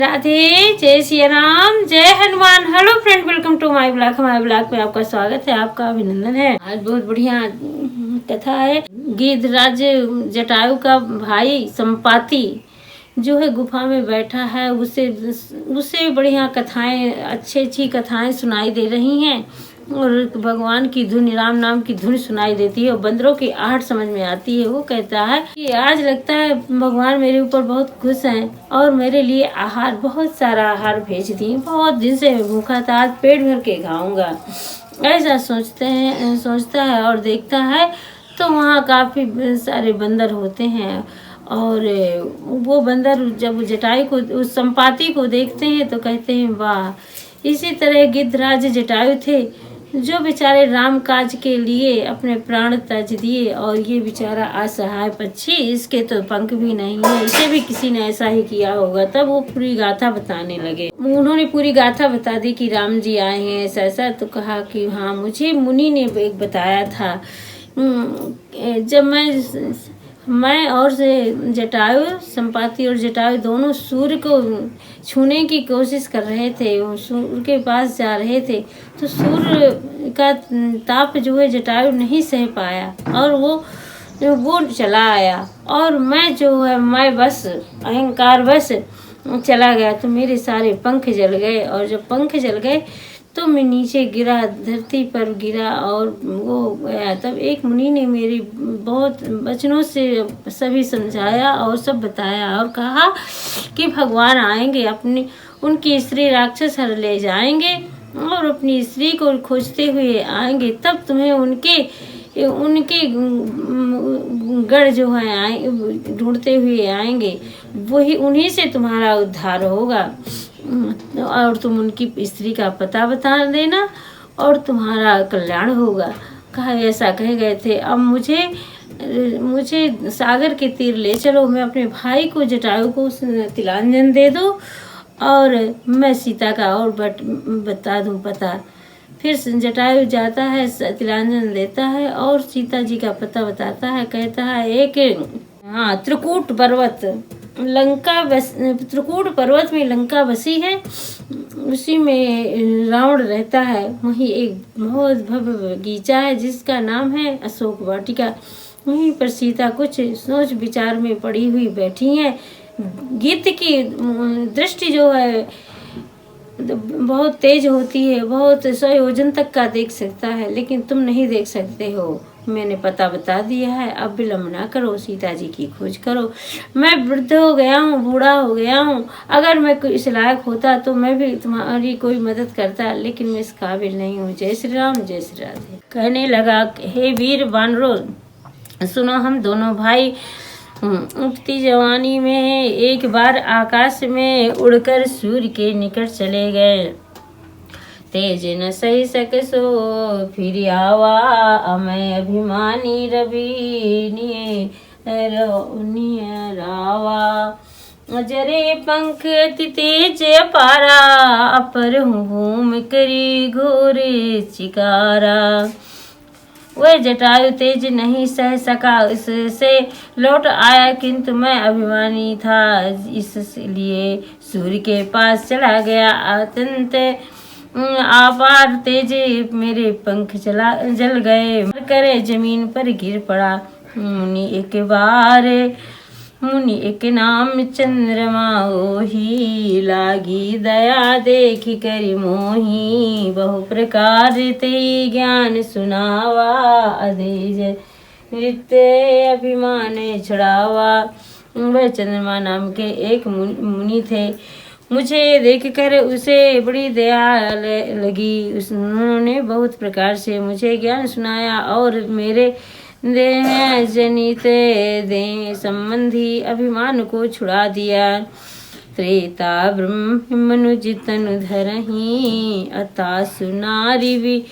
राधे, जय सिया राम, जय Hanuman. Hello friend, welcome to my blog. हमारे ब्लॉग में आपका स्वागत है, आपका अभिनंदन है। आज बहुत बढ़िया कथा है। गिद्धराज जटायु का भाई संपाति जो है गुफा में बैठा है, उससे बढ़िया कथाएं, अच्छी कथाएं सुनाई दे रही हैं और भगवान की धुन, राम नाम की धुन सुनाई देती है और बंदरों की आहट समझ में आती है। वो कहता है कि आज लगता है भगवान मेरे ऊपर बहुत खुश हैं और मेरे लिए आहार, बहुत सारा आहार भेज दिए। बहुत दिन से भूखा था, आज पेट भर के खाऊंगा। ऐसा सोचता है और देखता है तो वहाँ काफी सारे बंदर होते हैं और वो बंदर जब जटायु को, उस संपाति को देखते हैं तो कहते हैं वाह, इसी तरह गिद्धराज जटायु थे जो बेचारे राम काज के लिए अपने प्राण त्याज दिए। और ये बेचारा असहाय पक्षी, इसके तो पंख भी नहीं है, इसे भी किसी ने ऐसा ही किया होगा। तब वो पूरी गाथा बताने लगे। उन्होंने पूरी गाथा बता दी कि राम जी आए हैं ऐसा ऐसा। तो कहा कि हाँ, मुझे मुनि ने एक बताया था, जब मैं और जटायु, संपाति और जटायु दोनों सूर्य को छूने की कोशिश कर रहे थे, सूर्य के पास जा रहे थे तो सूर्य का ताप जो है जटायु नहीं सह पाया और वो चला आया और मैं बस अहंकार बस चला गया तो मेरे सारे पंख जल गए। और जब पंख जल गए तो मैं नीचे गिरा, धरती पर गिरा और वो गया। तब एक मुनि ने मेरी बहुत वचनों से सभी समझाया और सब बताया और कहा कि भगवान आएंगे, अपनी उनकी स्त्री राक्षस हर ले जाएंगे और अपनी स्त्री को खोजते हुए आएंगे। तब तुम्हें उनके गढ़ जो है ढूंढते हुए आएंगे, वही उन्हीं से तुम्हारा उद्धार होगा और तुम उनकी स्त्री का पता बता देना और तुम्हारा कल्याण होगा। कहा ऐसा कह गए थे। अब मुझे सागर के तीर ले चलो, मैं अपने भाई को जटायु को तिलांजन दे दो और मैं सीता का और बता दूं पता। फिर जटायु जाता है, तिलांजन देता है और सीता जी का पता बताता है। कहता है एक त्रिकूट पर्वत में लंका बसी है, उसी में रावण रहता है। वहीं एक बहुत भव्य बगीचा है जिसका नाम है अशोक वाटिका। वहीं पर सीता कुछ सोच विचार में पड़ी हुई बैठी है। गिद्ध की दृष्टि जो है बहुत तेज होती है, बहुत 100 योजन तक का देख सकता है, लेकिन तुम नहीं देख सकते हो। मैंने पता बता दिया है, अब विलम्ब ना करो, सीता जी की खोज करो। मैं वृद्ध हो गया हूँ, बूढ़ा हो गया हूँ, अगर मैं इस लायक होता तो मैं भी तुम्हारी कोई मदद करता, लेकिन मैं इस काबिल नहीं हूँ। जय श्री राम, जय श्री राधे। कहने लगा, हे वीर वानरों, सुनो, हम दोनों भाई उठती जवानी में एक बार आकाश में उड़कर सूर्य के निकट चले गए। तेज न सही सके सो फिर आवा, अमय अभिमानी रवि रावा। जरे पंख अति तेज अपारा, अपर हूँ भूम करी घोरे चिकारा। वह जटायु तेज नहीं सह सका, इससे लौट आया, किंतु मैं अभिमानी था, इसलिए सूर्य के पास चला गया। अत्यंत अपार तेज मेरे पंख जल गए, करे जमीन पर गिर पड़ा। मुनि एक नाम चंद्रमा ओही, लागी दया देखी करी मोही। बहु प्रकार ते ज्ञान सुनावा, अधेज नृत्य अभिमान छुड़ावा। वह चंद्रमा नाम के एक मुनि थे। मुझे देखकर उसे बड़ी दया लगी। उन्होंने बहुत प्रकार से मुझे ज्ञान सुनाया और मेरे देह जनित दे संबंधी अभिमान को छुड़ा दिया। त्रेता ब्रह्म मनुज तनु धरहि, अतासु नारी भी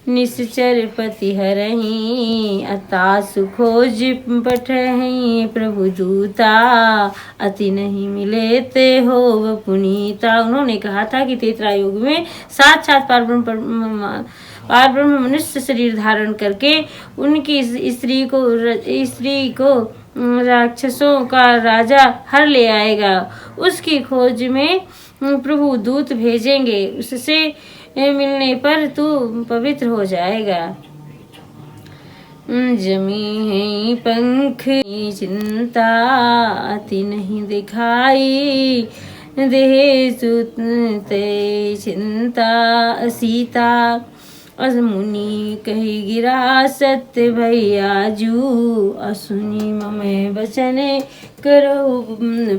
निश्चर पति हरहि। अतासु खोज पठहि प्रभु दूता, अति नहीं मिले ते हो पुनीता। उन्होंने कहा था कि त्रेता युग में साक्षात पारब्रह्म मनुष्य शरीर धारण करके उनकी स्त्री को राक्षसों का राजा हर ले आएगा। उसकी खोज में प्रभु दूत भेजेंगे, उससे मिलने पर तू पवित्र हो जाएगा। जमी है पंख चिंता अति नहीं दिखाई, देह सुते चिंता सीता। मुनि कही गिरा सत्य भैया जू, असुनी ममे बचने करो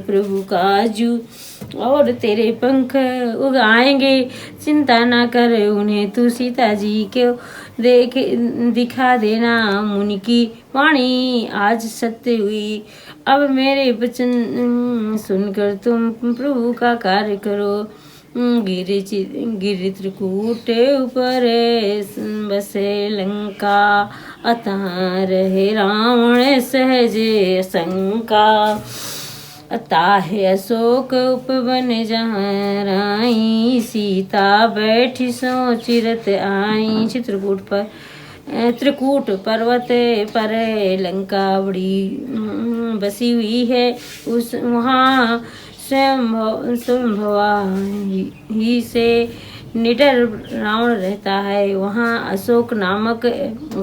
प्रभु काजू। और तेरे पंख उगाएंगे, चिंता ना कर उन्हें तू सीता जी को दिखा देना। मुनि की वाणी आज सत्य हुई, अब मेरे वचन सुनकर तुम प्रभु का कार्य करो। गिरि त्रिकूट ऊपर बसे लंका, अतः रहे रावण सहज शंका। ताहे अशोक उपवन जहाँ राई, सीता बैठी सो चिरत आई। त्रिकूट पर्वत पर लंका बड़ी बसी हुई है, उस वहाँ स्वयंभवा ही से निडर रावण रहता है। वहाँ अशोक नामक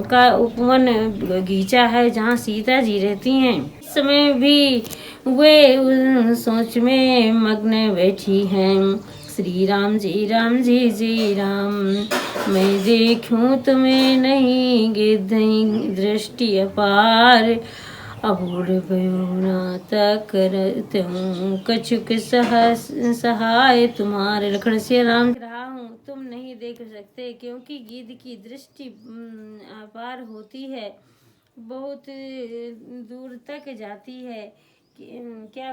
का उपवन बगीचा है जहाँ सीता जी रहती हैं। इस समय भी वे उस सोच में मग्न बैठी हैं। श्री राम जी जी राम, मैं देखूं तुम्हें नहीं गिद्धि दृष्टि अपार। अबूढ़ भयोना तक कछुक सहाय तुम्हारे। लखन से राम रहा हूँ, तुम नहीं देख सकते क्योंकि गिद्ध की दृष्टि अपार होती है, बहुत दूर तक जाती है। क्या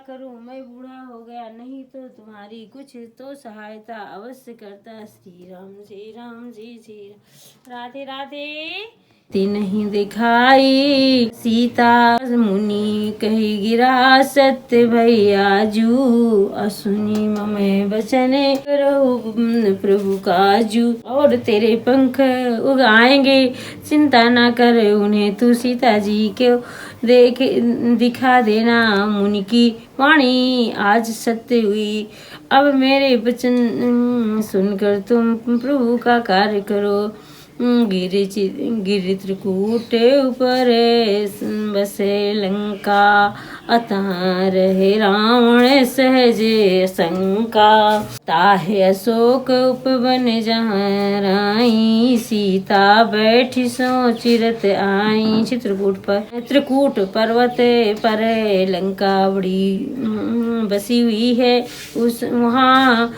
करूं, मैं बूढ़ा हो गया, नहीं तो तुम्हारी कुछ तो सहायता अवश्य करता। श्री राम जी राधे राधे। नहीं दिखाई सीता, मुनि कही गिरा सत्य भैया जू, असुनी ममे बचने करो प्रभु काजू। और तेरे पंख उगाएंगे, चिंता ना कर उन्हें तू सीता जी को दिखा देना। मुनि की वाणी आज सत्य हुई, अब मेरे वचन सुनकर तुम प्रभु का कार्य करो। गिरि त्रिकूट ऊपर बसे लंका, अतः रहे रावण सहज शंका। ताहे अशोक उपवन जहाँ राई, सीता बैठी सो चिरत आई। त्रिकूट पर्वत पर लंका बड़ी बसी हुई है, उस वहाँ